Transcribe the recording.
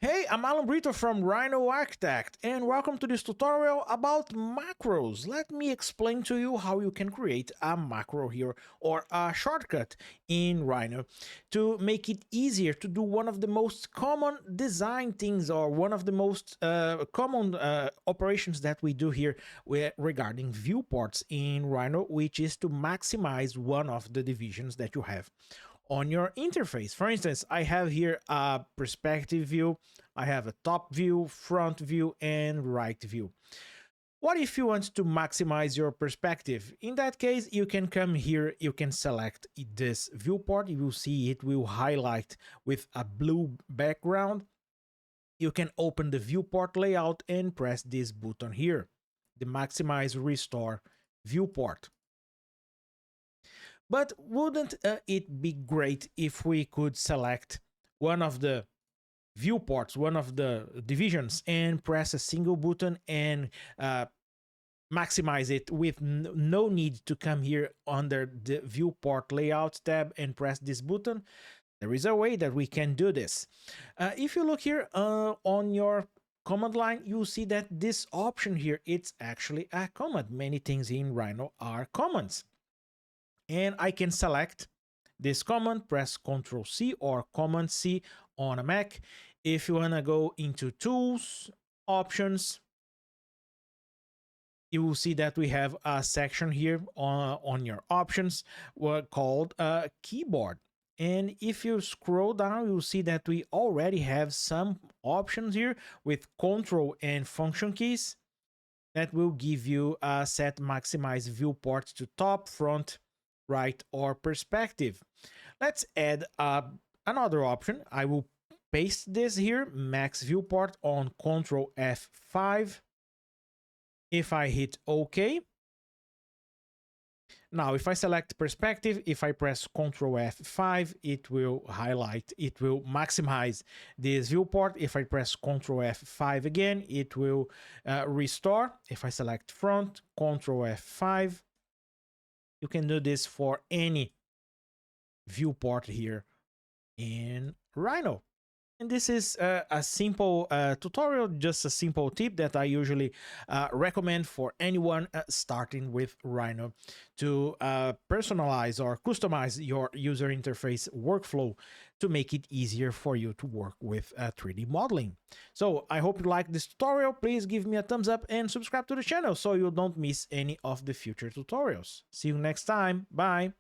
Hey, I'm Alan Brito from Rhino Architect, and welcome to this tutorial about macros. Let me explain to you how you can create a macro here or a shortcut in Rhino to make it easier to do one of the most common design things or one of the most common operations that we do here regarding viewports in Rhino, which is to maximize one of the divisions that you have on your interface. For instance, I have here a perspective view, I have a top view, front view, and right view. What if you want to maximize your perspective? In that case, you can come here, you can select this viewport, you will see it will highlight with a blue background. You can open the viewport layout and press this button here, the maximize restore viewport. But wouldn't it be great if we could select one of the viewports, one of the divisions, and press a single button and maximize it with no need to come here under the viewport layout tab and press this button? There is a way that we can do this. If you look here on your command line, you'll see that this option here, it's actually a command. Many things in Rhino are commands. And I can select this command, press Ctrl C or Command C on a Mac. If you want to go into Tools, Options, you will see that we have a section here on your options called Keyboard. And if you scroll down, you'll see that we already have some options here with Control and function keys that will give you a set maximize viewport to top, front, right, or perspective. Let's add another option. I will paste this here, MaxViewport on Ctrl F5. If I hit OK, now if I select perspective, if I press Ctrl F5, it will highlight, it will maximize this viewport. If I press Ctrl F5 again, it will restore. If I select front, Ctrl F5, you can do this for any viewport here in Rhino. And this is a simple tutorial, just a simple tip that I usually recommend for anyone starting with Rhino to personalize or customize your user interface workflow to make it easier for you to work with 3D modeling. So I hope you like this tutorial. Please give me a thumbs up and subscribe to the channel so you don't miss any of the future tutorials. See you next time. Bye.